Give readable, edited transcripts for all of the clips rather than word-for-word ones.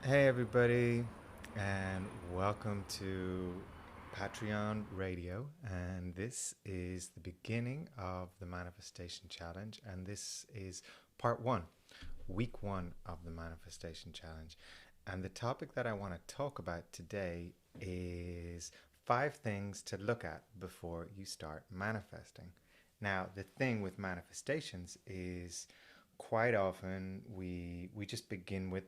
Hey, everybody, and welcome to Patreon Radio. And this is the beginning of the Manifestation Challenge, and this is part one, week one of the Manifestation Challenge. And the topic that I want to talk about today is 5 things to look at before you start manifesting. Now, the thing with manifestations is quite often we just begin with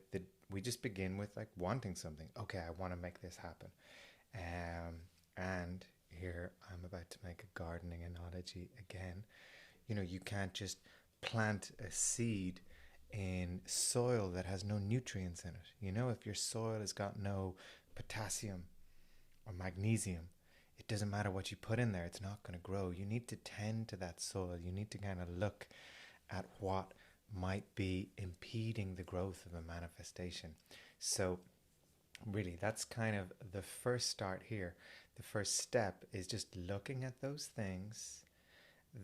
like wanting something. Okay, I want to make this happen. And here I'm about to make a gardening analogy again. You can't just plant a seed in soil that has no nutrients in it. If your soil has got no potassium or magnesium, it doesn't matter what you put in there, it's not going to grow. You need to tend to that soil. You need to kind of look at what might be impeding the growth of a manifestation. So, really, that's kind of the first start here. The first step is just looking at those things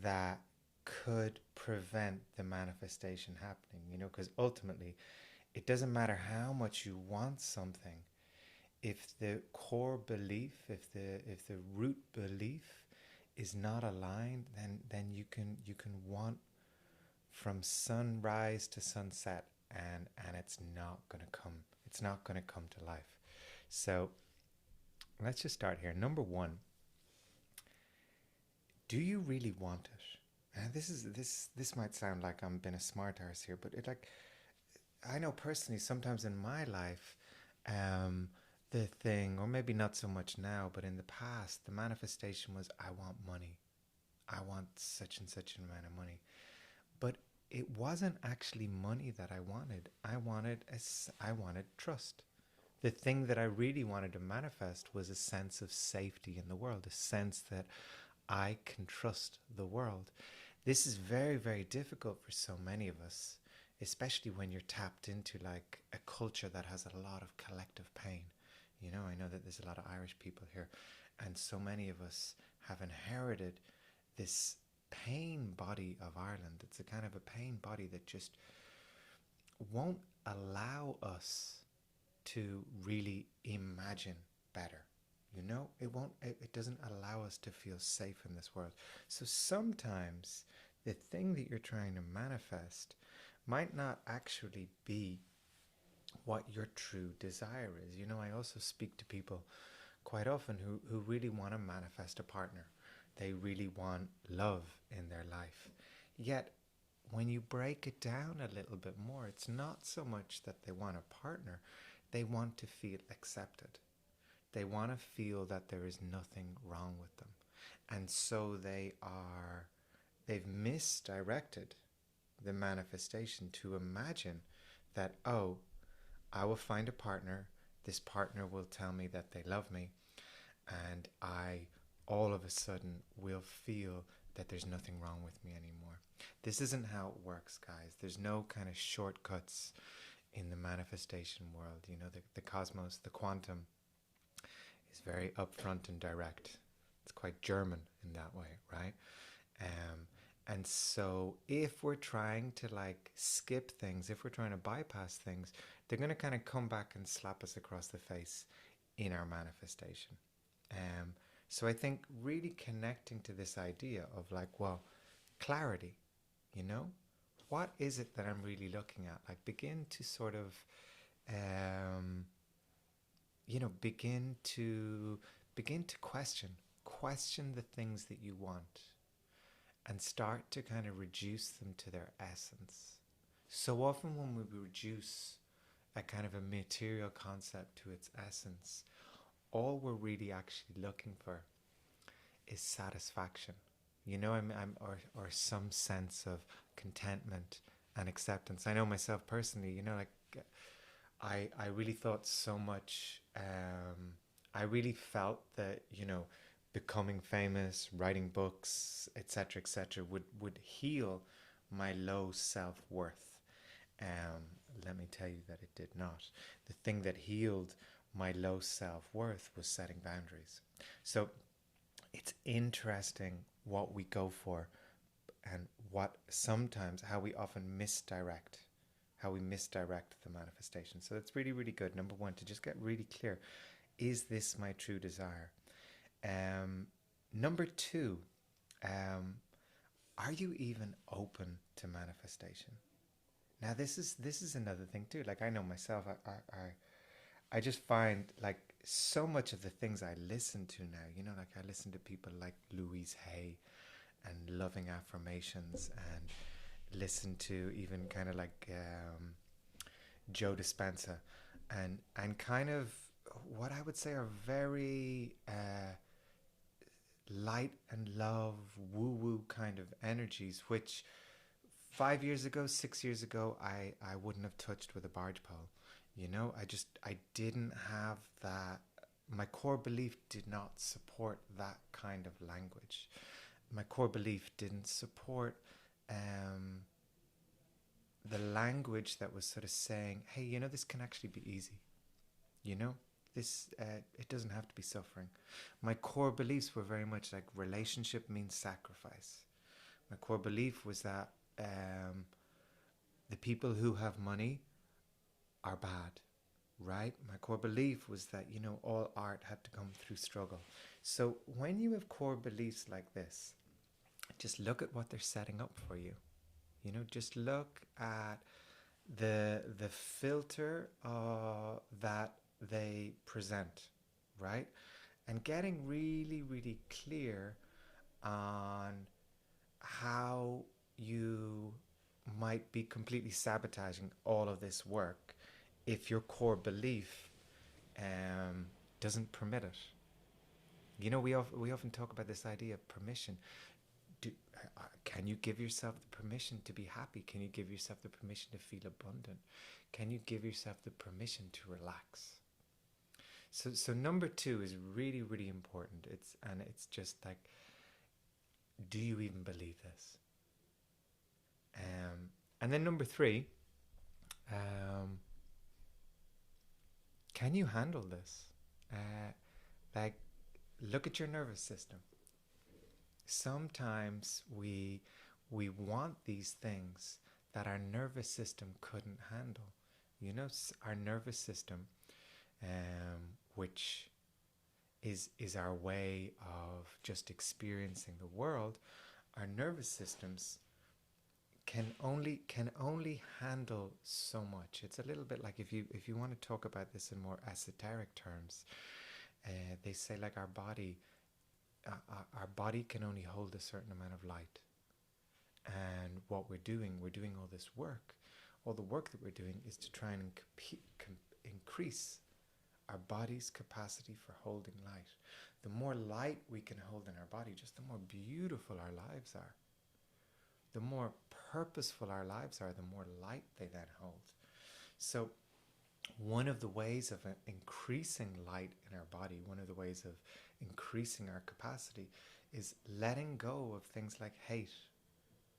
that could prevent the manifestation happening, because ultimately it doesn't matter how much you want something. If the core belief, if the root belief is not aligned, then you can want from sunrise to sunset, and it's not going to come to life. So let's just start here. Number one, do you really want it? And this might sound like I'm being a smart ass here, but I know personally sometimes in my life, um the thing, or maybe not so much now, but in the past, the manifestation was, I want money. I want such and such an amount of money. But it wasn't actually money that I wanted. I wanted trust. The thing that I really wanted to manifest was a sense of safety in the world, a sense that I can trust the world. This is very, very difficult for so many of us, especially when you're tapped into like a culture that has a lot of collective pain. I know that there's a lot of Irish people here, and so many of us have inherited this pain body of Ireland. It's a kind of a pain body that just won't allow us to really imagine better. It doesn't allow us to feel safe in this world. So sometimes the thing that you're trying to manifest might not actually be what your true desire is. I also speak to people quite often who really want to manifest a partner. They really want love in their life. Yet, when you break it down a little bit more, it's not so much that they want a partner, they want to feel accepted. They want to feel that there is nothing wrong with them. And so they've misdirected the manifestation to imagine that, oh, I will find a partner. This partner will tell me that they love me, and I all of a sudden will feel that there's nothing wrong with me anymore. This isn't how it works, guys. There's no kind of shortcuts in the manifestation world. The cosmos, the quantum, is very upfront and direct. It's quite German in that way, right? Um, and so if we're trying to like skip things, if we're trying to bypass things, they're going to kind of come back and slap us across the face in our manifestation. Um, so I think really connecting to this idea of like, well, clarity, you know, what is it that I'm really looking at? Like, begin to sort of, um, begin to question the things that you want, and start to kind of reduce them to their essence. So often when we reduce a kind of a material concept to its essence, all we're really actually looking for is satisfaction. Or some sense of contentment and acceptance. I know myself personally, like I really thought so much. I really felt that becoming famous, writing books, etc., would heal my low self worth. Um, Let me tell you that it did not. The thing that healed my low self worth was setting boundaries. So it's interesting what we go for, and what sometimes how we often misdirect how we misdirect the manifestation. So that's really, really good. Number one, to just get really clear, is this my true desire? Um, Number two, um, are you even open to manifestation? Now this is another thing too. Like I know myself, I just find like so much of the things I listen to now, like I listen to people like Louise Hay and Loving Affirmations, and listen to even kind of like Joe Dispenza, and kind of what I would say are very light and love, woo woo kind of energies, which 5 years ago, 6 years ago, I wouldn't have touched with a barge pole. I didn't have that. My core belief did not support that kind of language. My core belief didn't support um, the language that was sort of saying, hey, this can actually be easy. You know, it doesn't have to be suffering. My core beliefs were very much like relationship means sacrifice. My core belief was that the people who have money are bad, right? My core belief was that, all art had to come through struggle. So when you have core beliefs like this, just look at what they're setting up for you. Just look at the filter that they present, right? And getting really, really clear on how you might be completely sabotaging all of this work if your core belief um, doesn't permit it. We often talk about this idea of permission. Can you give yourself the permission to be happy? Can you give yourself the permission to feel abundant? Can you give yourself the permission to relax? So number two is really, really important. It's just like, do you even believe this? And then number three, um, can you handle this? Like, look at your nervous system. Sometimes we want these things that our nervous system couldn't handle. Our nervous system, which is our way of just experiencing the world. Our nervous systems can only handle so much. It's a little bit like, if you want to talk about this in more esoteric terms, they say like our body can only hold a certain amount of light. And what we're doing all this work. All the work that we're doing is to try and increase our body's capacity for holding light. The more light we can hold in our body, just the more beautiful our lives are. The more purposeful our lives are, the more light they then hold. So one of the ways of increasing light in our body, one of the ways of increasing our capacity, is letting go of things like hate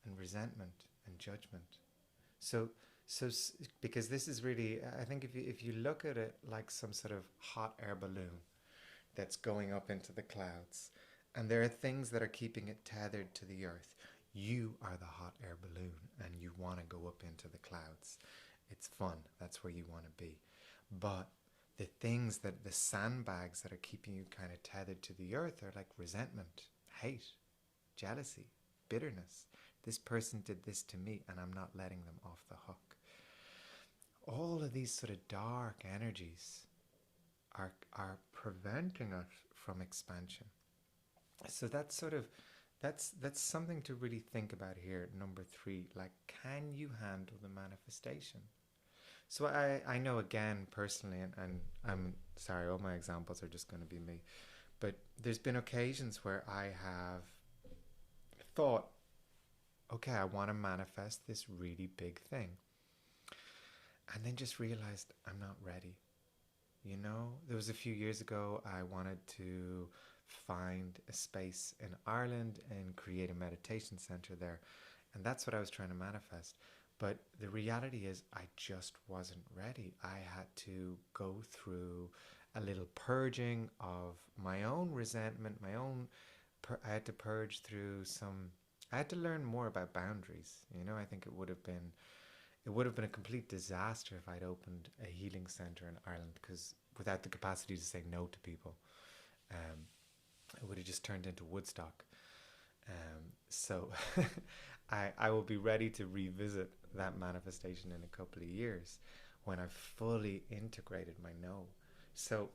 and resentment and judgment. So because this is really, I think, if you look at it like some sort of hot air balloon that's going up into the clouds, and there are things that are keeping it tethered to the earth. You are the hot air balloon, and you want to go up into the clouds. It's fun. That's where you want to be. But the sandbags that are keeping you kind of tethered to the earth are like resentment, hate, jealousy, bitterness. This person did this to me, and I'm not letting them off the hook. All of these sort of dark energies are preventing us from expansion. So that's something to really think about here. Number three, like, can you handle the manifestation? So I know, again, personally, and I'm sorry, all my examples are just going to be me, but there's been occasions where I have thought, okay, I want to manifest this really big thing, and then just realized I'm not ready. There was a few years ago, I wanted to find a space in Ireland and create a meditation center there. And that's what I was trying to manifest. But the reality is, I just wasn't ready. I had to go through a little purging of my own resentment, I had to purge through I had to learn more about boundaries. I think it would have been It would have been a complete disaster if I'd opened a healing center in Ireland, because without the capacity to say no to people, um, it would have just turned into Woodstock. So I will be ready to revisit that manifestation in a couple of years when I've fully integrated my no. So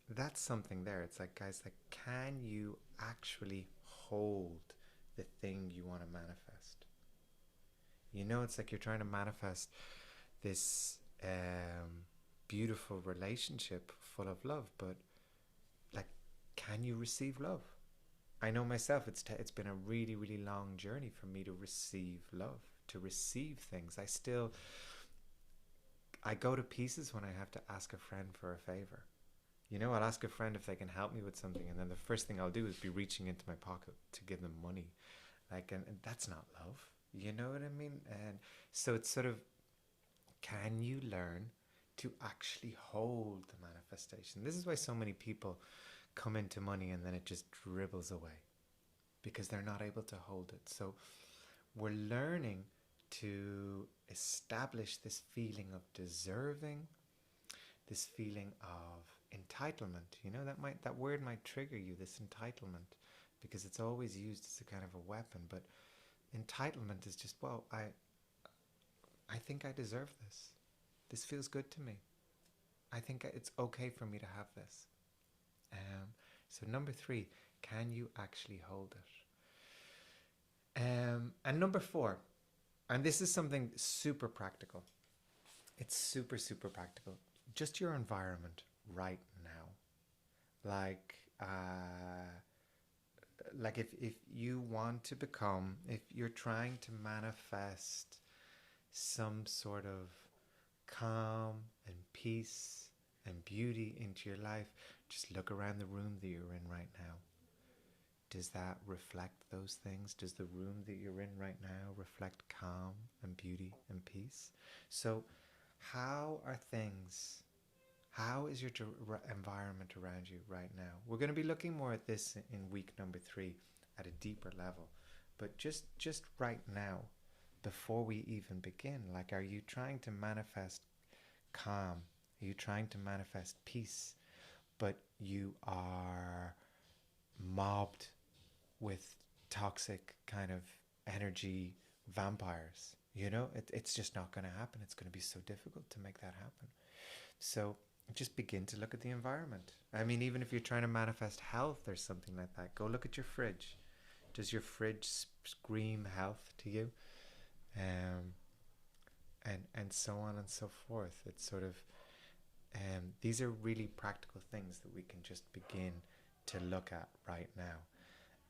that's something there. It's like, guys, like, can you actually hold the thing you want to manifest? You know, it's like you're trying to manifest this beautiful relationship full of love, but like, can you receive love? I know myself, it's been a really, really long journey for me to receive love, to receive things. I go to pieces when I have to ask a friend for a favor. You know, I'll ask a friend if they can help me with something, and then the first thing I'll do is be reaching into my pocket to give them money. Like, and that's not love. You know what I mean? And so it's sort of, can you learn to actually hold the manifestation? This is why so many people come into money and then it just dribbles away because they're not able to hold it. So we're learning to establish this feeling of deserving, this feeling of entitlement. You know, that word might trigger you, this entitlement, because it's always used as a kind of a weapon. But entitlement is just, well, I think I deserve this. This feels good to me. I think it's okay for me to have this. So number 3, can you actually hold it? And number 4, and this is something super practical. It's super, super practical. Just your environment right now. Like if you want to become, if you're trying to manifest some sort of calm and peace and beauty into your life, just look around the room that you're in right now. Does that reflect those things? Does the room that you're in right now reflect calm and beauty and peace? So how are things, how is your environment around you right now? We're going to be looking more at this in week number 3 at a deeper level. But just right now, before we even begin, like, are you trying to manifest calm? Are you trying to manifest peace? But you are mobbed with toxic kind of energy vampires. You know, it's just not going to happen. It's going to be so difficult to make that happen. So just begin to look at the environment. I mean, even if you're trying to manifest health or something like that, go look at your fridge. Does your fridge scream health to you? And so on and so forth. It's sort of, these are really practical things that we can just begin to look at right now.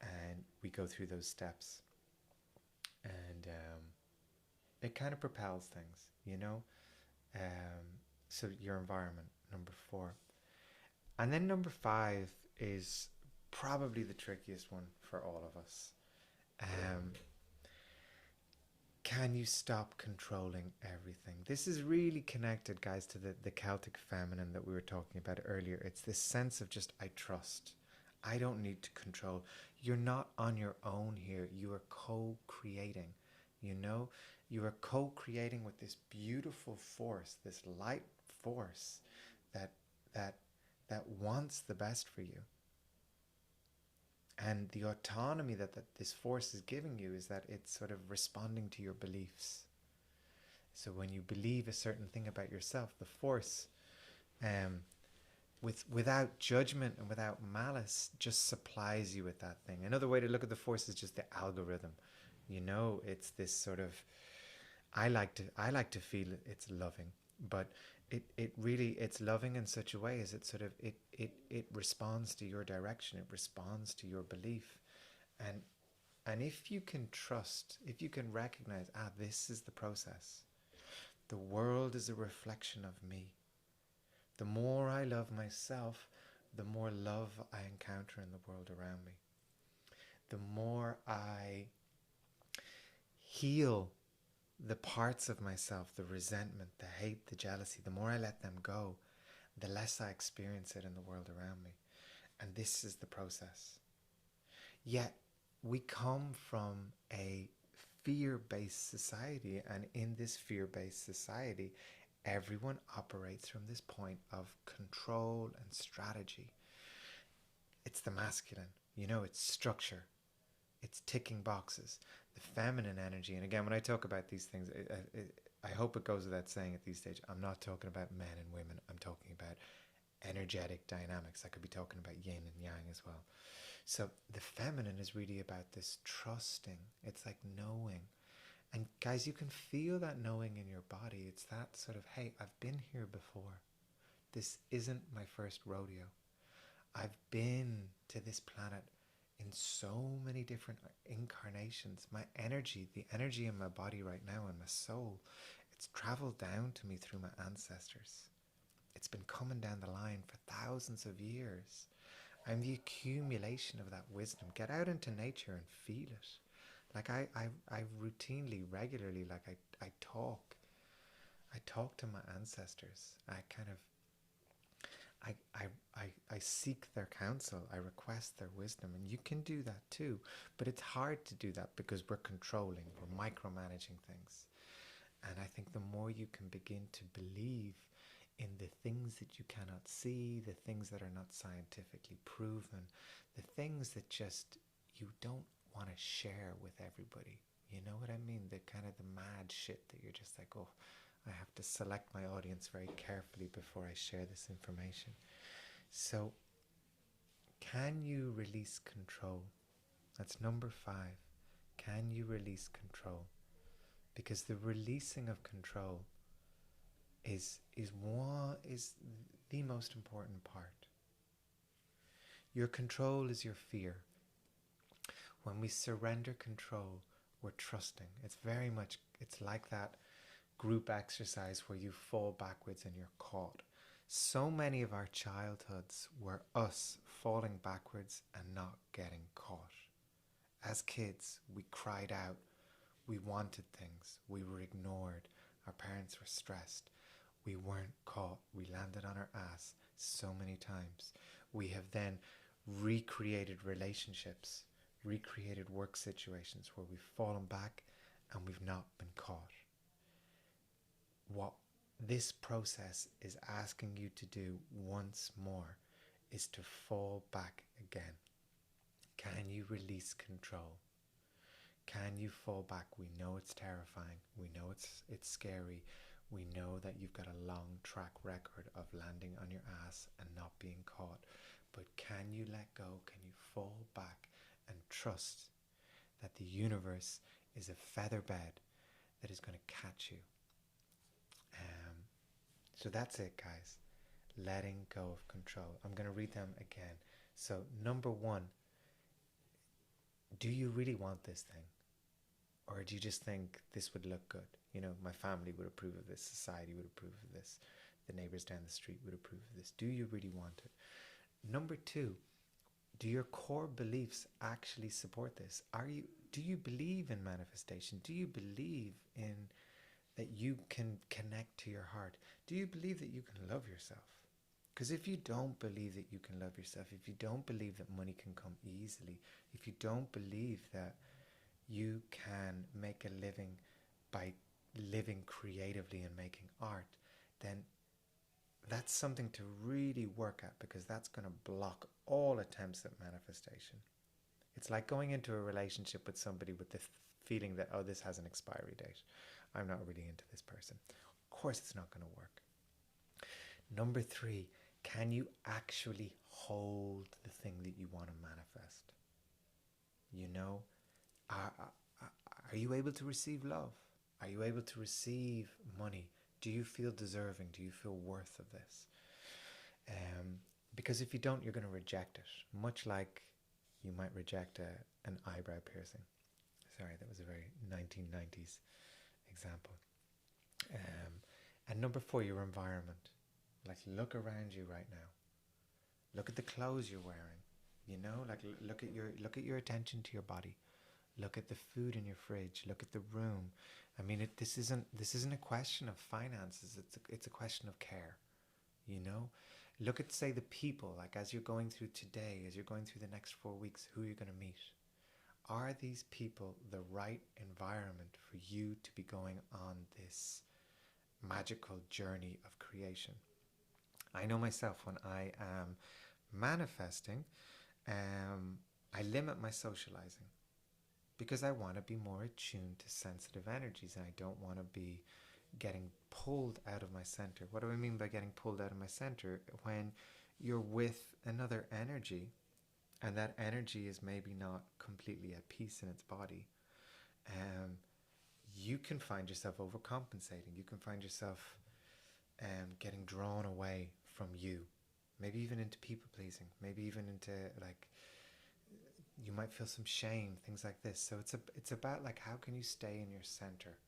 And we go through those steps. And it kind of propels things, you know? So your environment, number 4. And then number 5 is probably the trickiest one for all of us. Can you stop controlling everything? This is really connected, guys, to the Celtic feminine that we were talking about earlier. It's this sense of just, I trust. I don't need to control. You're not on your own here. You are co-creating. You know, you are co-creating with this beautiful force, this light force that that wants the best for you. And the autonomy that this force is giving you is that it's sort of responding to your beliefs. So when you believe a certain thing about yourself, the force, without judgment and without malice, just supplies you with that thing. Another way to look at the force is just the algorithm. You know, it's this sort of, I like to feel it's loving, but it really, it's loving in such a way as it sort of, it responds to your direction, it responds to your belief. And if you can trust, if you can recognize, this is the process. The world is a reflection of me. The more I love myself, the more love I encounter in the world around me. The more I heal the parts of myself, the resentment, the hate, the jealousy, the more I let them go, the less I experience it in the world around me. And this is the process. Yet we come from a fear-based society, and in this fear-based society, everyone operates from this point of control and strategy. It's the masculine, it's structure, it's ticking boxes. The feminine energy, and again, when I talk about these things, I hope it goes without saying at this stage, I'm not talking about men and women. I'm talking about energetic dynamics. I could be talking about yin and yang as well. So the feminine is really about this trusting. It's like knowing. And guys, you can feel that knowing in your body. It's that sort of, hey, I've been here before. This isn't my first rodeo. I've been to this planet in so many different incarnations. My energy, the energy in my body right now and my soul, it's traveled down to me through my ancestors. It's been coming down the line for thousands of years. I'm the accumulation of that wisdom. Get out into nature and feel it. Like I routinely, regularly, like I talk to my ancestors. I seek their counsel. I request their wisdom, and you can do that too. But it's hard to do that because we're controlling, we're micromanaging things. And I think the more you can begin to believe in the things that you cannot see, the things that are not scientifically proven, the things that just you don't want to share with everybody. You know what I mean? The kind of the mad shit that you're just like, oh, I have to select my audience very carefully before I share this information. So, can you release control? That's number 5. Can you release control? Because the releasing of control is the most important part. Your control is your fear. When we surrender control, we're trusting. It's like that group exercise where you fall backwards and you're caught. So many of our childhoods were us falling backwards and not getting caught. As kids, we cried out. We wanted things. We were ignored. Our parents were stressed. We weren't caught. We landed on our ass so many times. We have then recreated relationships, recreated work situations where we've fallen back and we've not been caught. What this process is asking you to do once more is to fall back again. Can you release control? Can you fall back? We know it's terrifying. We know it's scary. We know that you've got a long track record of landing on your ass and not being caught. But can you let go? Can you fall back and trust that the universe is a feather bed that is going to catch you? So that's it, guys. Letting go of control. I'm going to read them again. So number 1, do you really want this thing? Or do you just think this would look good? My family would approve of this. Society would approve of this. The neighbors down the street would approve of this. Do you really want it? Number 2, do your core beliefs actually support this? Do you believe in manifestation? Do you believe in that you can connect to your heart? Do you believe that you can love yourself? Because if you don't believe that you can love yourself, if you don't believe that money can come easily, if you don't believe that you can make a living by living creatively and making art, then that's something to really work at, because that's going to block all attempts at manifestation. It's like going into a relationship with somebody with the feeling that, oh, this has an expiry date. I'm not really into this person. Of course it's not going to work. Number 3, can you actually hold the thing that you want to manifest? Are you able to receive love? Are you able to receive money? Do you feel deserving? Do you feel worth of this? Because if you don't, you're going to reject it. Much like you might reject an eyebrow piercing. Sorry, that was a very 1990s example. And number 4, your environment. Like, look around you right now. Look at the clothes you're wearing. Like look at your attention to your body. Look at the food in your fridge. Look at the room. I mean, this isn't a question of finances. It's a question of care. Look at, say, the people. Like, as you're going through today, as you're going through the next 4 weeks, who are you going to meet? are these people the right environment for you to be going on this magical journey of creation? I know myself, when I am manifesting, I limit my socializing because I want to be more attuned to sensitive energies, and I don't want to be getting pulled out of my center. What do I mean by getting pulled out of my center? When you're with another energy and that energy is maybe not completely at peace in its body, um, you can find yourself overcompensating. You can find yourself getting drawn away from you, maybe even into people pleasing, maybe even into like you might feel some shame, things like this. So it's about like, how can you stay in your center,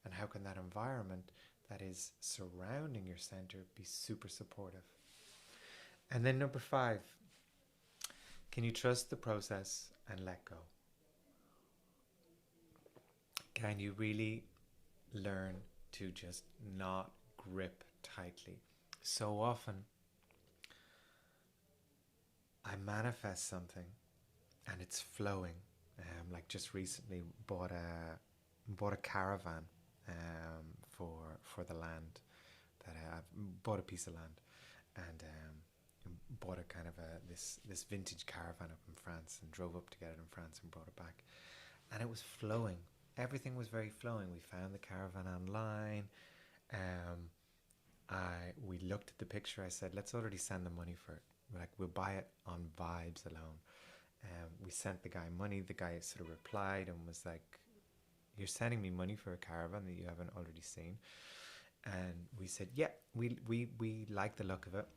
and how can that environment that is surrounding your center be super supportive? And then number 5, can you trust the process and let go? Can you really learn to just not grip tightly? So often I manifest something and it's flowing. Like just recently bought a caravan for the land that I've bought a piece of land, and bought a kind of this vintage caravan up in France, and drove up to get it in France and brought it back, and it was flowing. Everything was very flowing. We found the caravan online. We looked at the picture. I said, let's already send the money for it. Like, we'll buy it on vibes alone. We sent the guy money. The guy sort of replied and was like, you're sending me money for a caravan that you haven't already seen? And we said, yeah, we like the look of it.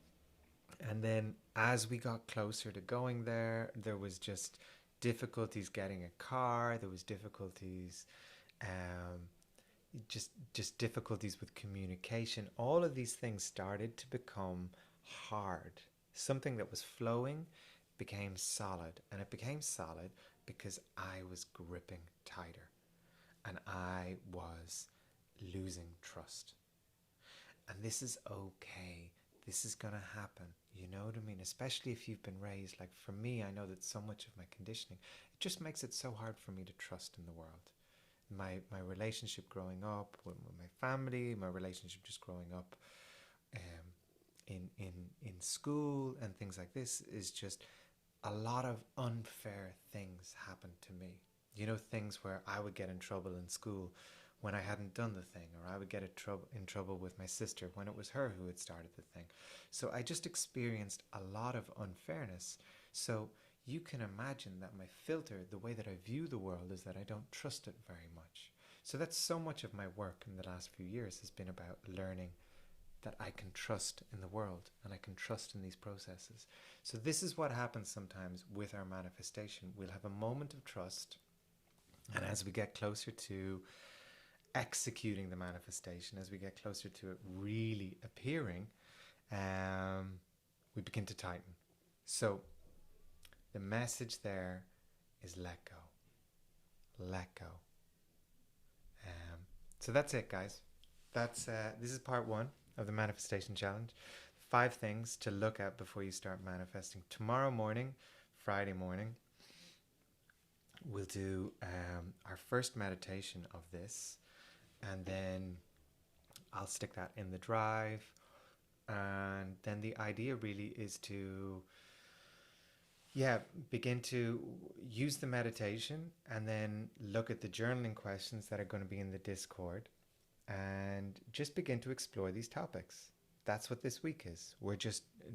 And then as we got closer to going there, there was just difficulties getting a car. There was difficulties, just difficulties with communication. All of these things started to become hard. Something that was flowing became solid, and it became solid because I was gripping tighter, and I was losing trust. And this is okay. This is going to happen. You know what I mean? Especially if you've been raised. Like for me, I know that so much of my conditioning, it just makes it so hard for me to trust in the world. My relationship growing up with my family, my relationship just growing up in school and things like this, is just a lot of unfair things happened to me. You know, things where I would get in trouble in school when I hadn't done the thing, or I would get in trouble with my sister when it was her who had started the thing. So I just experienced a lot of unfairness. So you can imagine that my filter, the way that I view the world, is that I don't trust it very much. So that's so much of my work in the last few years has been about learning that I can trust in the world, and I can trust in these processes. So this is what happens sometimes with our manifestation. We'll have a moment of trust, and as we get closer to executing the manifestation, as we get closer to it really appearing, we begin to tighten. So the message there is let go. Let go. So that's it, guys. This is part 1 of the manifestation challenge. 5 things to look at before you start manifesting. Tomorrow morning, Friday morning, we'll do our first meditation of this, and then I'll stick that in the drive. And then the idea really is to begin to use the meditation, and then look at the journaling questions that are going to be in the Discord, and just begin to explore these topics. That's what this week is.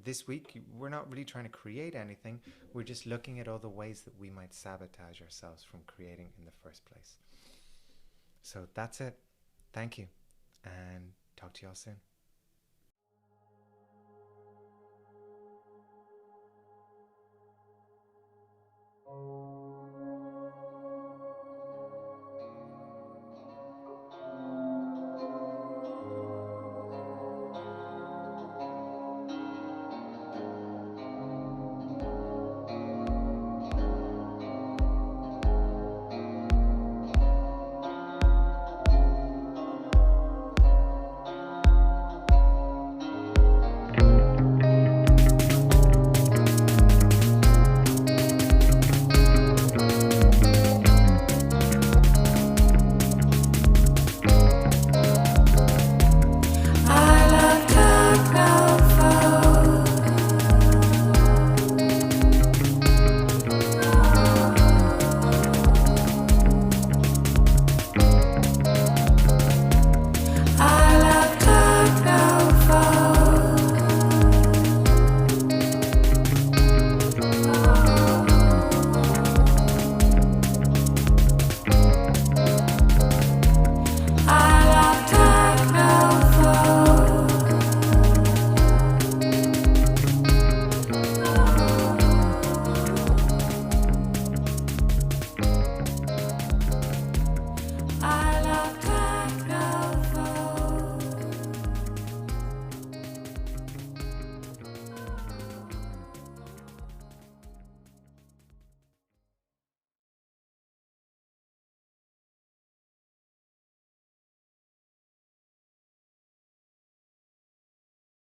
This week, we're not really trying to create anything. We're just looking at all the ways that we might sabotage ourselves from creating in the first place. So that's it. Thank you, and talk to y'all soon.